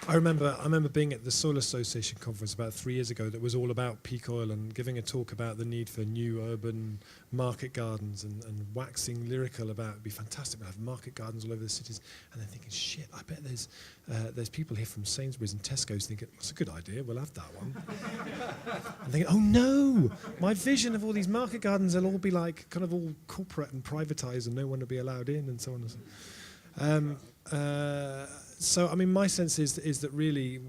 I remember being at the Soil Association conference about 3 years ago that was all about peak oil and giving a talk about the need for new urban market gardens and waxing lyrical about it'd be fantastic to have market gardens all over the cities, and then thinking, shit, I bet there's people here from Sainsbury's and Tesco's thinking, that's a good idea, we'll have that one. And thinking, oh no, my vision of all these market gardens will all be like kind of all corporate and privatised and no one will be allowed in and so on and so on. So, I mean, my sense is that really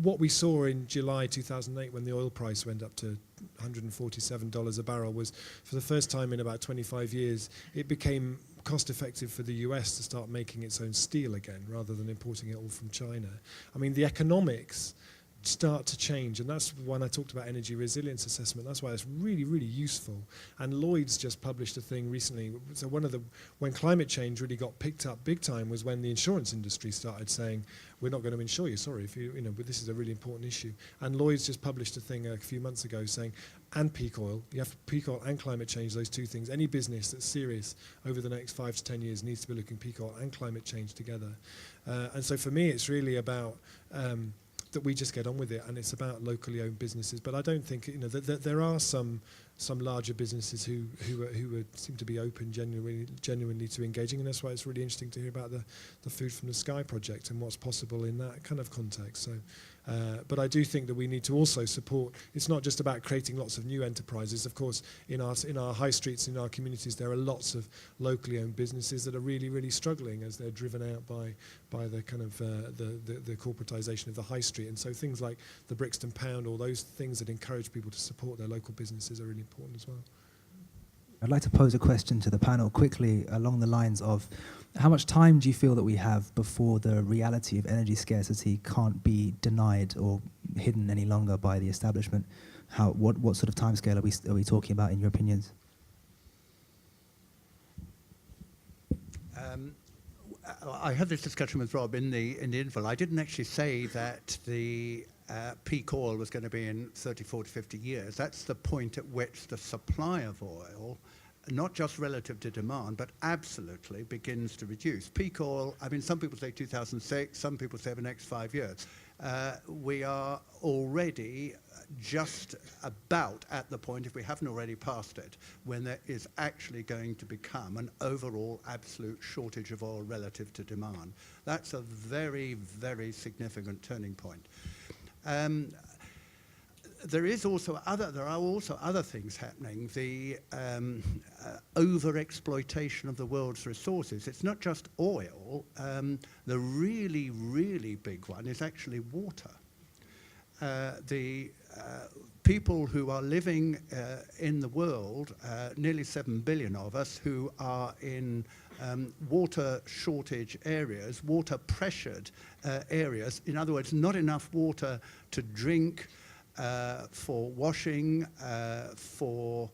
what we saw in July 2008 when the oil price went up to $147 a barrel was, for the first time in about 25 years, it became cost effective for the US to start making its own steel again rather than importing it all from China. I mean, the economics start to change, and that's when I talked about energy resilience assessment. That's why it's really, really useful. And Lloyd's just published a thing recently. So when climate change really got picked up big time was when the insurance industry started saying, we're not going to insure you, sorry, if you know, but this is a really important issue. And Lloyd's just published a thing a few months ago saying, and peak oil, you have peak oil and climate change, those two things. Any business that's serious over the next 5 to 10 years needs to be looking peak oil and climate change together. And so for me, it's really about that we just get on with it, and it's about locally owned businesses. But I don't think, you know, there are some larger businesses who seem to be open genuinely to engaging, and that's why it's really interesting to hear about the Food from the Sky project and what's possible in that kind of context. So, but I do think that we need to also support. It's not just about creating lots of new enterprises. Of course, in our high streets, in our communities, there are lots of locally owned businesses that are really, really struggling as they're driven out by the kind of the corporatization of the high street. And so things like the Brixton Pound, or those things that encourage people to support their local businesses, are really important as well. I'd like to pose a question to the panel quickly along the lines of how much time do you feel that we have before the reality of energy scarcity can't be denied or hidden any longer by the establishment? What sort of timescale are we talking about, in your opinions? I had this discussion with Rob in the interval. I didn't actually say that the peak oil was going to be in 30, 40, 50 years. That's the point at which the supply of oil, not just relative to demand, but absolutely begins to reduce. Peak oil, I mean, some people say 2006, some people say the next 5 years. We are already just about at the point, if we haven't already passed it, when there is actually going to become an overall absolute shortage of oil relative to demand. That's a very, very significant turning point. There are also other things happening. The over-exploitation of the world's resources. It's not just oil. The really, really big one is actually water. The people who are living in the world, nearly 7 billion of us, who are in water shortage areas, water pressured areas. In other words, not enough water to drink, for washing, for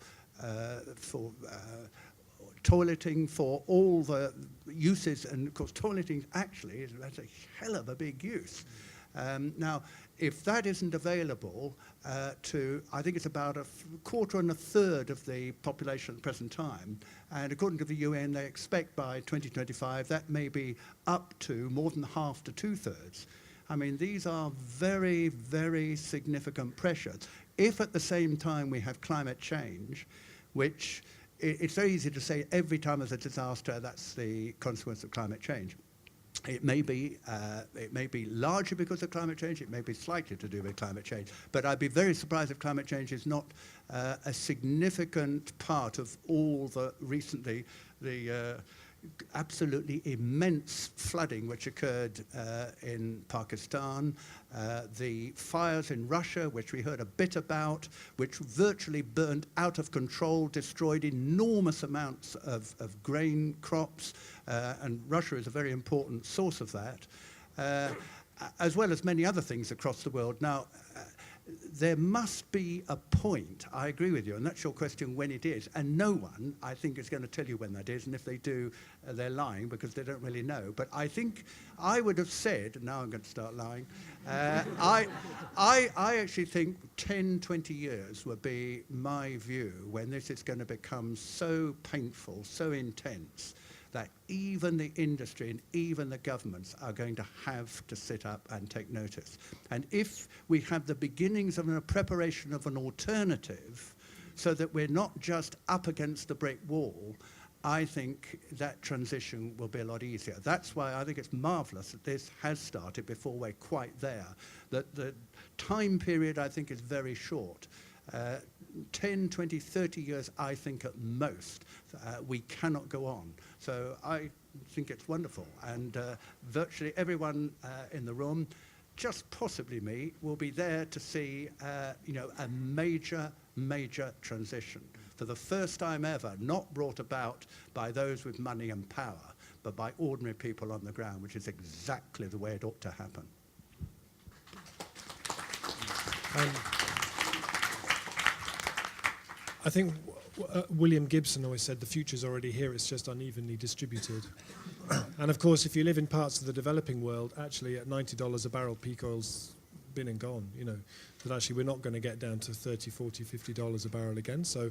toileting, for all the uses. And of course, toileting actually that's a hell of a big use. Now, if that isn't available to, I think it's about a quarter and a third of the population at the present time, and according to the UN, they expect by 2025 that may be up to more than half to 2/3. I mean, these are very, very significant pressures. If at the same time we have climate change, which it's very easy to say every time there's a disaster, that's the consequence of climate change. It may be largely because of climate change. It may be slightly to do with climate change. But I'd be very surprised if climate change is not a significant part of all the recently the absolutely immense flooding which occurred in Pakistan, the fires in Russia, which we heard a bit about, which virtually burnt out of control, destroyed enormous amounts of grain crops, and Russia is a very important source of that, as well as many other things across the world. Now, there must be a point, I agree with you, and that's your question, when it is, and no one, I think, is going to tell you when that is, and if they do, they're lying because they don't really know. But I think I would have said, now I'm going to start lying, I actually think 10, 20 years would be my view when this is going to become so painful, so intense, that even the industry and even the governments are going to have to sit up and take notice. And if we have the beginnings of a preparation of an alternative, so that we're not just up against the brick wall, I think that transition will be a lot easier. That's why I think it's marvellous that this has started before we're quite there. That the time period, I think, is very short. 10, 20, 30 years, I think, at most. We cannot go on. So I think it's wonderful. And virtually everyone in the room, just possibly me, will be there to see a major transition. For the first time ever, not brought about by those with money and power, but by ordinary people on the ground, which is exactly the way it ought to happen. I think William Gibson always said the future's already here, it's just unevenly distributed. And of course, if you live in parts of the developing world, actually at $90 a barrel, peak oil's been and gone, that actually we're not going to get down to $30, $40, $50 a barrel again. So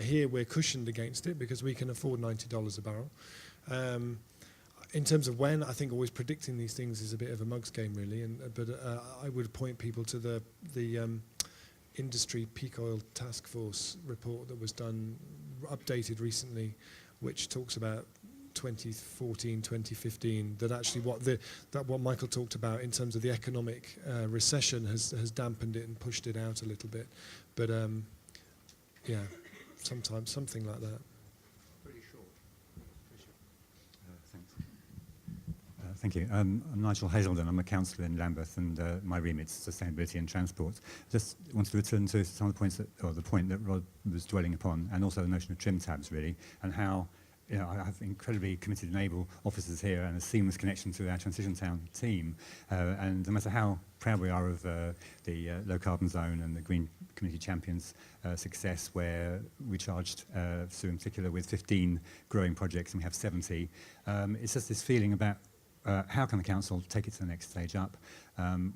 here we're cushioned against it because we can afford $90 a barrel. In terms of when, I think always predicting these things is a bit of a mug's game, really. But I would point people to the industry peak oil task force report that was done, updated recently, which talks about 2014, 2015, that actually what Michael talked about in terms of the economic recession has dampened it and pushed it out a little bit. But yeah, sometimes something like that. Pretty short. Thanks. Thank you. I'm Nigel Hazelden. I'm a councillor in Lambeth, and my remit's sustainability and transport. Just wanted to return to some of the points the point that Rod was dwelling upon, and also the notion of trim tabs, really, and how I have incredibly committed and able officers here and a seamless connection to our Transition Town team. And no matter how proud we are of the Low Carbon Zone and the Green Community Champions success, where we charged Sue in particular with 15 growing projects and we have 70, it's just this feeling about how can the council take it to the next stage up?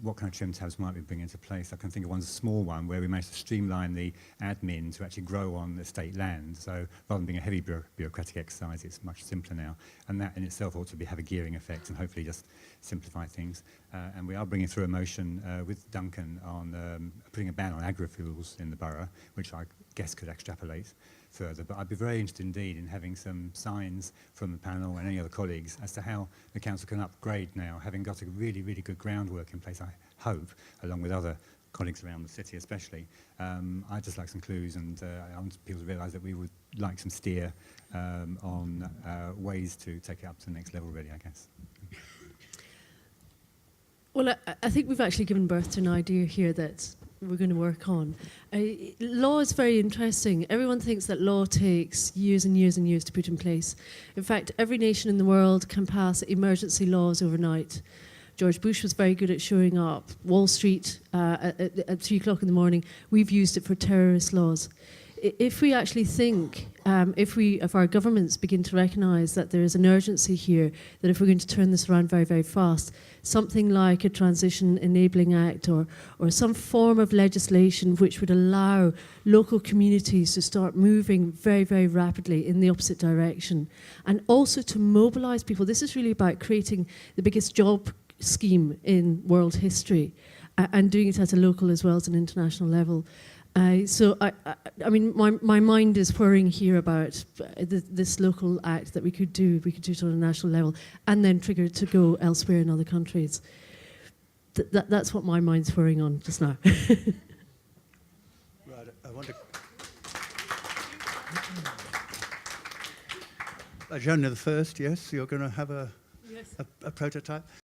What kind of trim tabs might we bring into place? I can think of one small one where we managed to streamline the admin to actually grow on estate land. So rather than being a heavy bureaucratic exercise, it's much simpler now. And that in itself ought to have a gearing effect and hopefully just simplify things. And we are bringing through a motion with Duncan on putting a ban on agri-fuels in the borough, which I guess could extrapolate further. But I'd be very interested indeed in having some signs from the panel and any other colleagues as to how the council can upgrade now, having got a really, really good groundwork in place, I hope, along with other colleagues around the city especially. I'd just like some clues, and I want people to realise that we would like some steer on ways to take it up to the next level, really, I guess. Well, I think we've actually given birth to an idea here that we're going to work on. Law is very interesting. Everyone thinks that law takes years and years and years to put in place. In fact, every nation in the world can pass emergency laws overnight. George Bush was very good at showing up. Wall Street at 3 o'clock in the morning. We've used it for terrorist laws. If we actually think, if our governments begin to recognise that there is an urgency here, that if we're going to turn this around very, very fast, something like a Transition Enabling Act or some form of legislation which would allow local communities to start moving very, very rapidly in the opposite direction, and also to mobilise people. This is really about creating the biggest job scheme in world history and doing it at a local as well as an international level. So, I mean, my mind is whirring here about this local act that we could do. We could do it on a national level and then trigger it to go elsewhere in other countries. That's what my mind's whirring on just now. Right, I want to... Joanna the first, yes, you're going to have a prototype.